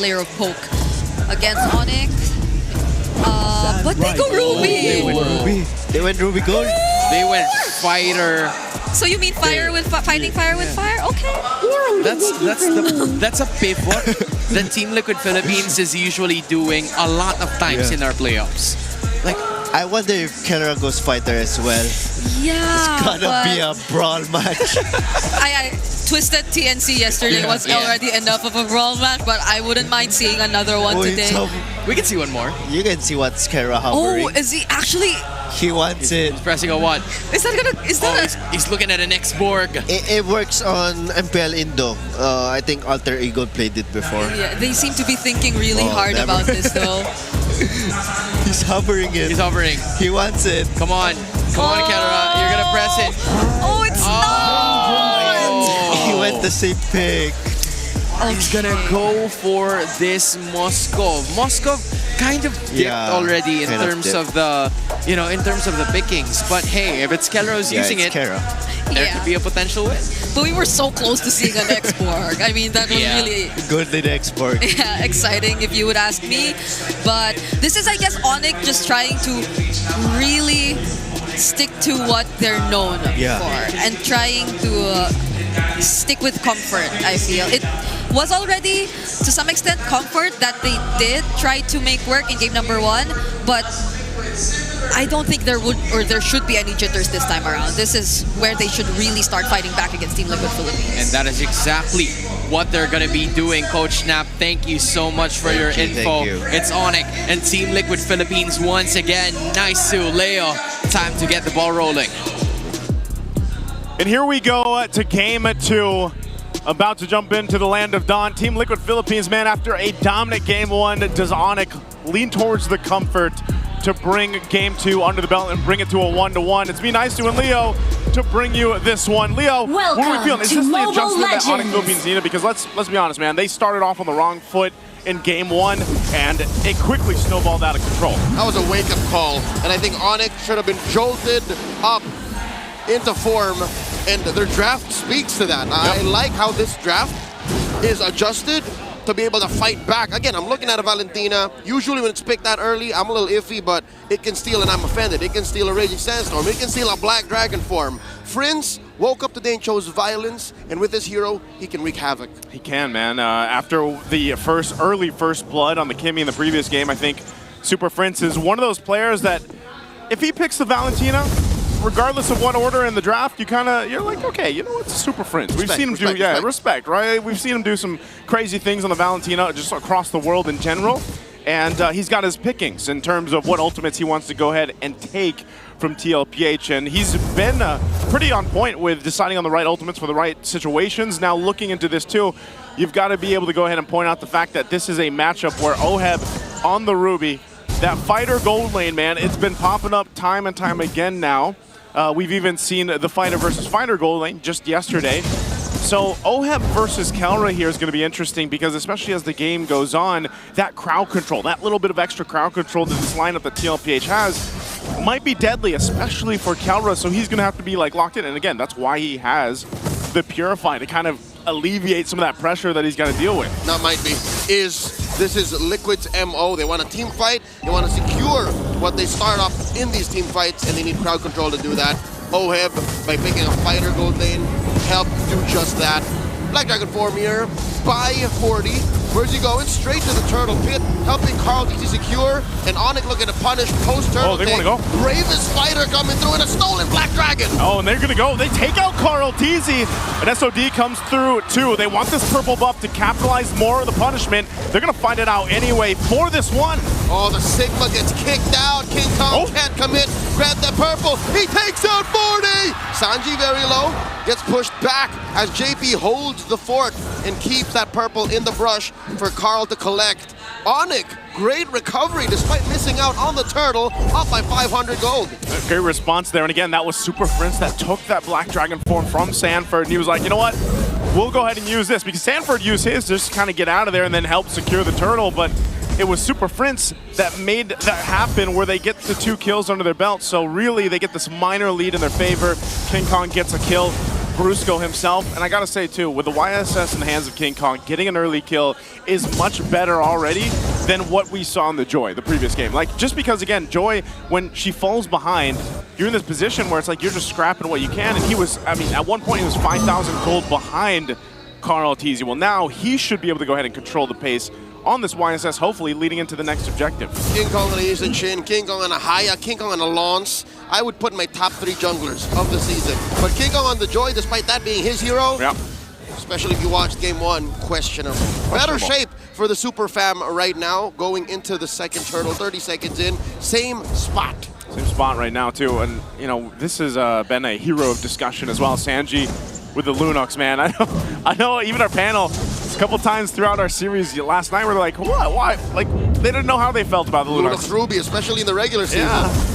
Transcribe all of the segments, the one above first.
layer of poke against ONIC. But they go Ruby! They went Ruby Gold. They went fighter. So you mean fire with fighting fire with fire? Okay. That's a pivot that Team Liquid Philippines is usually doing a lot of times in our playoffs. Like, I wonder if Kera goes fighter as well. Yeah, it's gonna be a brawl match. I twisted TNC yesterday was already enough of a brawl match, but I wouldn't mind seeing another one today. We can see one more. You can see what's Kera hovering. Oh, is he actually? He wants it. He's pressing a what? Is that gonna? Is that? He's looking at an X-Borg. It works on MPL Indo. I think Alter Ego played it before. Yeah, they seem to be thinking really hard about this though. He's hovering it. He's hovering. He wants it. Come on. Come on, Kera. You're gonna press it. Oh, it's not! He went the same pick. He's gonna go for this Moskov. Moskov kind of dipped already in terms of the, in terms of the pickings. But hey, if it's Kera who's using it, there could be a potential win. But we were so close to seeing an X-Borg. I mean, that was really good in X-Borg. Yeah, exciting if you would ask me. But this is, I guess, ONIC just trying to really stick to what they're known for and trying to stick with comfort, I feel. It was already, to some extent, comfort that they did try to make work in game number 1, but I don't think there would or there should be any jitters this time around. This is where they should really start fighting back against Team Liquid Philippines. And that is exactly what they're going to be doing. Coach Snap, thank you so much for your info. It's ONIC and Team Liquid Philippines once again. Nice to Leo. Time to get the ball rolling. And here we go to game 2. About to jump into the land of dawn. Team Liquid Philippines, man, after a dominant game 1, does ONIC lean towards the comfort to bring game 2 under the belt and bring it to a 1-1. It's been nice to Leo to bring you this one. Leo, what are we feeling? Is this the adjustment that ONIC Philippines needed? Because let's be honest, man, they started off on the wrong foot in game 1, and it quickly snowballed out of control. That was a wake-up call, and I think ONIC should have been jolted up into form, and their draft speaks to that. I like how this draft is adjusted to be able to fight back. Again, I'm looking at a Valentina. Usually when it's picked that early, I'm a little iffy, but it can steal, and I'm offended. It can steal a Raging Sandstorm. It can steal a Black Dragon form. Prince woke up today and chose violence, and with his hero, he can wreak havoc. He can, man. After the early first blood on the Kimmy in the previous game, I think Super Prince is one of those players that if he picks the Valentina, regardless of what order in the draft, you're like, okay, you know what, it's a Super Prince. We've seen him do, respect, right? We've seen him do some crazy things on the Valentina just across the world in general. And he's got his pickings in terms of what ultimates he wants to go ahead and take from tlph. And he's been pretty on point with deciding on the right ultimates for the right situations. Now looking into this too, you've got to be able to go ahead and point out the fact that this is a matchup where OHEB on the Ruby, that fighter gold lane, man, it's been popping up time and time again now. We've even seen the fighter versus fighter gold lane just yesterday. So OHEB versus Kelra here is going to be interesting because especially as the game goes on, that crowd control, that little bit of extra crowd control that this lineup that tlph has might be deadly, especially for Kelra. So he's going to have to be like locked in. And again, that's why he has the Purify to kind of alleviate some of that pressure that he's got to deal with. That might be. This is Liquid's MO. They want a team fight. They want to secure what they start up in these team fights, and they need crowd control to do that. OHEB, by picking a fighter gold lane, help do just that. Black Dragon form here by 40. Where's he going? Straight to the turtle pit, helping Carl DC secure, and ONIC looking to punish post-turtle they want to go. Bravest fighter coming through in a stolen Black Dragon. Oh, and they're going to go. They take out Carl TZ, and SOD comes through too. They want this purple buff to capitalize more of the punishment. They're going to find it out anyway for this one. Oh, the Sigma gets kicked out. King Kong can't commit. Grab the purple. He takes out 40. Sanji very low. Gets pushed back as JP holds the fort and keeps that purple in the brush for Carl to collect. ONIC, great recovery despite missing out on the turtle, up by 500 gold. Great response there. And again, that was Super Prince that took that Black Dragon form from Sanford. And he was like, you know what? We'll go ahead and use this because Sanford used his just to kind of get out of there and then help secure the turtle. But it was Super Prince that made that happen where they get the 2 kills under their belt. So really, they get this minor lead in their favor. King Kong gets a kill. Brusco himself. And I gotta say too, with the YSS in the hands of King Kong, getting an early kill is much better already than what we saw in the Joy, the previous game. Like, just because, again, Joy, when she falls behind, you're in this position where it's like you're just scrapping what you can. And he was, I mean, at one point he was 5,000 gold behind Carl Teasy. Well, now he should be able to go ahead and control the pace on this YSS, hopefully leading into the next objective. King Kong on the Asian Shin, King Kong on a Haya, King Kong on a Lance. I would put in my top 3 junglers of the season. But King Kong on the Joy, despite that being his hero, especially if you watched game 1, questionable. Better shape for the Super Fam right now, going into the second turtle, 30 seconds in, same spot. Same spot right now too, and you know, this has been a hero of discussion as well. Sanji with the Lunox, man. I know even our panel, a couple times throughout our series last night, we were like, what, why? Like, they didn't know how they felt about the Lunox. Ruby, especially in the regular season.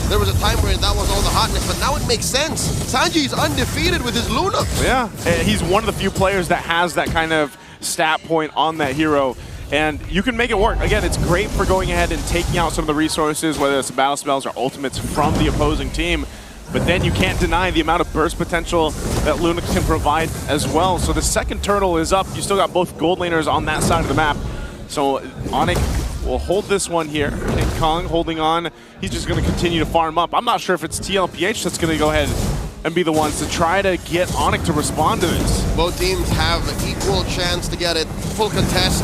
There was a time where that was all the hotness, but now it makes sense. Sanji's undefeated with his Lunox. Yeah, and he's one of the few players that has that kind of stat point on that hero. And you can make it work. Again, it's great for going ahead and taking out some of the resources, whether it's battle spells or ultimates from the opposing team. But then you can't deny the amount of burst potential that Lunox can provide as well. So the second turtle is up. You still got both gold laners on that side of the map. So ONIC will hold this one here. King Kong holding on. He's just going to continue to farm up. I'm not sure if it's tlph that's going to go ahead and be the ones to try to get ONIC to respond to this. Both teams have an equal chance to get it. Full contest.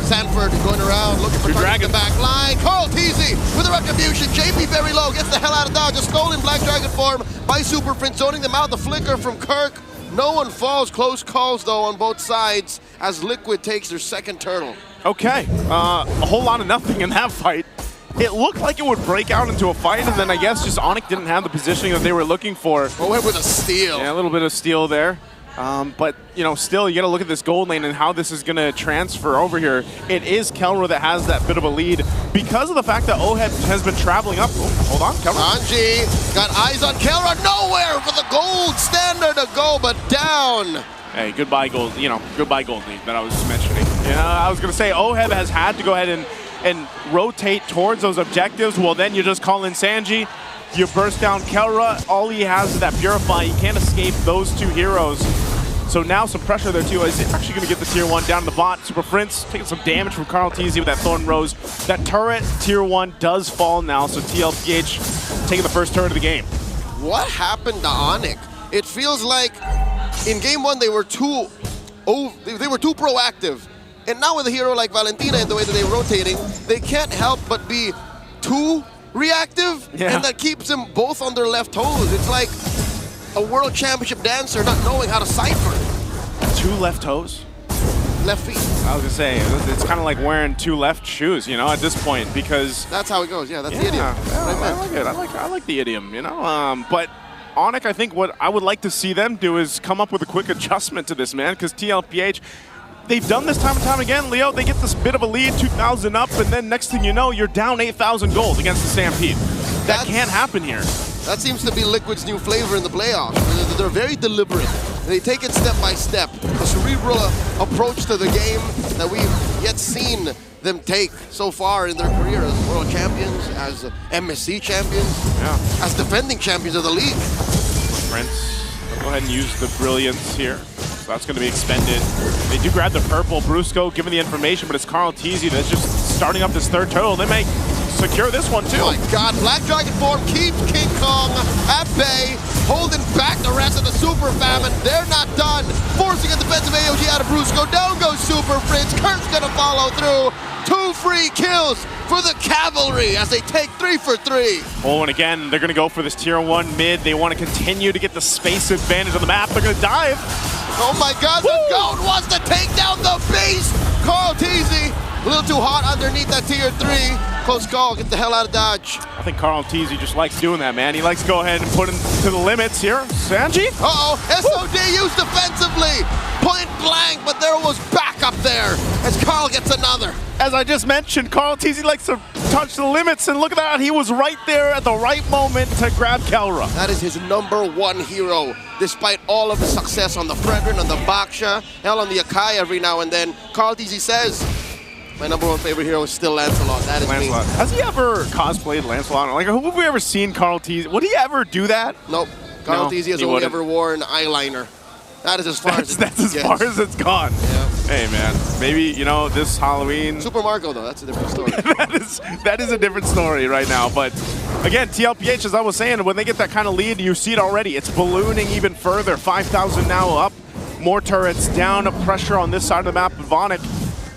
Sanford going around, looking for targets in the back line. Carl Teasy with a retribution. JP very low, gets the hell out of dodge. A stolen Black Dragon form by Super Prince, zoning them out. The flicker from Kirk. No one falls. Close calls, though, on both sides as Liquid takes their second turtle. Okay, a whole lot of nothing in that fight. It looked like it would break out into a fight, and then I guess just ONIC didn't have the positioning that they were looking for. Oh, went with a steal. Yeah, a little bit of steal there. But, you know, still, you got to look at this gold lane and how this is going to transfer over here. It is Kelra that has that bit of a lead because of the fact that OHEB has been traveling up. Oh, hold on, Kelra. Sanji got eyes on Kelra. Nowhere for the gold standard to go, but down. Hey, goodbye gold, you know, goodbye gold lane that I was mentioning. Yeah, I was going to say OHEB has had to go ahead and rotate towards those objectives. Well, then you just call in Sanji. You burst down Kelra. All he has is that Purify. He can't escape those two heroes. So now some pressure there too. Is actually going to get the tier 1 down to the bot. Super Prince taking some damage from Carl Teasy with that Thorn Rose. That turret, tier 1, does fall now. So tlph taking the first turret of the game. What happened to ONIC? It feels like in game 1 they were too proactive. And now with a hero like Valentina and the way that they're rotating, they can't help but be too reactive, and that keeps them both on their left toes. It's like a world championship dancer not knowing how to cipher. 2 left toes? Left feet. I was gonna say, it's kind of like wearing 2 left shoes, you know, at this point, because that's how it goes. Yeah, that's the idiom. I like it. I like the idiom, you know. But ONIC, I think what I would like to see them do is come up with a quick adjustment to this, man, because tlph, they've done this time and time again, Leo. They get this bit of a lead, 2,000 up, and then next thing you know, you're down 8,000 gold against the Stampede. That can't happen here. That seems to be Liquid's new flavor in the playoffs. They're very deliberate. They take it step by step. A cerebral approach to the game that we've yet seen them take so far in their career as world champions, as MSC champions, as defending champions of the league. Prince, go ahead and use the brilliance here. So that's going to be expended. They do grab the purple. Brusco giving the information, but it's Carl Teasy that's just starting up this third turtle. They may secure this one too. Oh my God, Black Dragon form keeps King Kong at bay, holding back the rest of the Super Fam, and they're not done. Forcing a defensive AOG out of Brusco. Down goes Super Prince. Kurt's gonna follow through. 2 free kills for the Cavalry as they take 3 for 3. Oh, and again, they're gonna go for this tier 1 mid. They want to continue to get the space advantage on the map. They're gonna dive. Oh my God, the GOAT wants to take down the beast. Carl Teasy, a little too hot underneath that tier 3. Close call, get the hell out of dodge. I think Carl Teasy just likes doing that, man. He likes to go ahead and put him to the limits here. Sanji? Uh-oh, SOD used defensively. Point blank, but there was backup there as Carl gets another. As I just mentioned, Carl Teasy likes to touch the limits, and look at that. He was right there at the right moment to grab Kelra. That is his #1 hero, despite all of the success on the Fredrin, on the Baksha, hell on the Akai every now and then. Carl Teasy says, my #1 favorite hero is still Lancelot. That is Lancelot. me. Has he ever cosplayed Lancelot? Like, who have we ever seen Carl Teasy? Would he ever do that? Nope. Carl No, Teasy has he only wouldn't. ever worn eyeliner. That is as far as that's as far as it's gone. Yeah. Hey man, maybe you know this Halloween. Super Marco though, that's a different story. that is a different story right now. But again, tlph, as I was saying, when they get that kind of lead, you see it already. It's ballooning even further. 5,000 now up. More turrets down. Pressure on this side of the map. ONIC,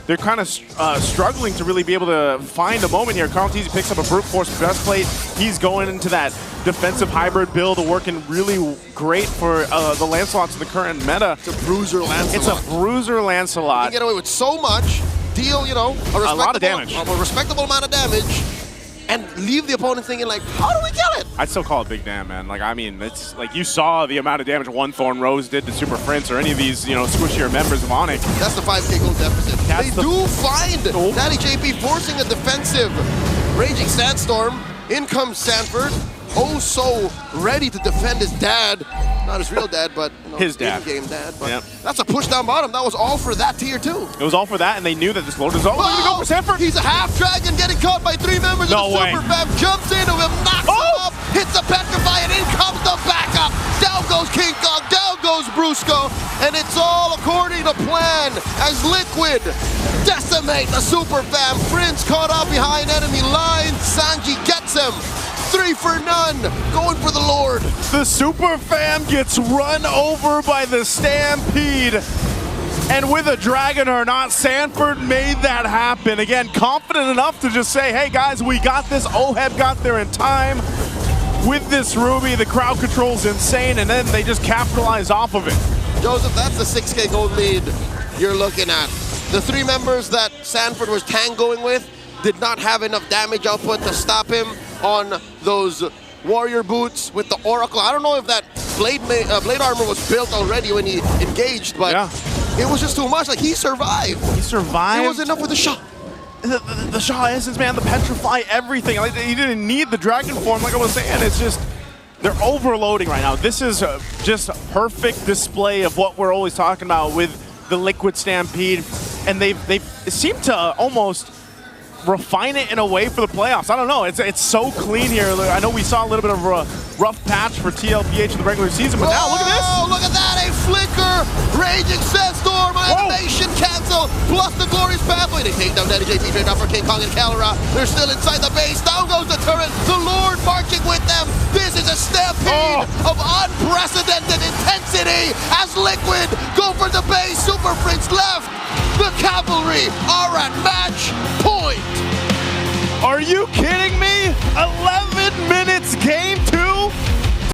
they're kind of struggling to really be able to find a moment here. Carl Tizzi picks up a brute force breastplate. He's going into that defensive hybrid build, working really great for the Lancelots in the current meta. It's a bruiser Lancelot. It's a bruiser Lancelot. You get away with so much, deal, you know, a lot of damage. A respectable amount of damage, and leave the opponent thinking like, how do we kill it? I'd still call it big damn, man. Like, I mean, it's like you saw the amount of damage One Thorn Rose did to Super Prince or any of these, you know, squishier members of ONIC. That's the 5K gold deficit. They do find Daddy JP forcing a defensive Raging Sandstorm. In comes Sanford. Oh, so ready to defend his dad. Not his real dad, but you know, his dad. In-game dad. But yep. That's a push down bottom. That was all for that tier 2. It was all for that, and they knew that this load is over. They're gonna go for Sanford. He's a half dragon getting caught by 3 members of the Super Fam. Jumps into him, knocks him up, hits the Petrify, and in comes the backup. Down goes King Kong, down goes Brusco, and it's all according to plan as Liquid decimate the Super Fam. Prince caught up behind enemy lines. Sanji gets him. 3 for none, going for the Lord. The Super Fam gets run over by the Stampede. And with a dragon or not, Sanford made that happen. Again, confident enough to just say, hey guys, we got this. OHEB got there in time. With this Ruby, the crowd control's insane, and then they just capitalize off of it. Joseph, that's the 6K gold lead you're looking at. The 3 members that Sanford was tangoing with did not have enough damage output to stop him on those warrior boots with the Oracle. I don't know if that blade armor was built already when he engaged, but it was just too much. Like, he survived. He survived. It was enough with the shot. The Shaw Essence, man, the Petrify, everything. Like, he didn't need the dragon form, like I was saying. It's just, they're overloading right now. This is just a perfect display of what we're always talking about with the Liquid Stampede. And they seem to almost refine it in a way for the playoffs. I don't know. It's so clean here. I know we saw a little bit of a rough patch for tlph in the regular season, but now look at this. Oh, look at that. A flicker. Raging Sandstorm. Animation cancel. Plus the glorious pathway. They take down Daddy JP straight off for King Kong and Calera. They're still inside the base. Down goes the turret. The Lord marching with them. This is a stampede of unprecedented intensity as Liquid go for the base. Super Prince left. The Cavalry are at match point. Are you kidding me? 11 minutes game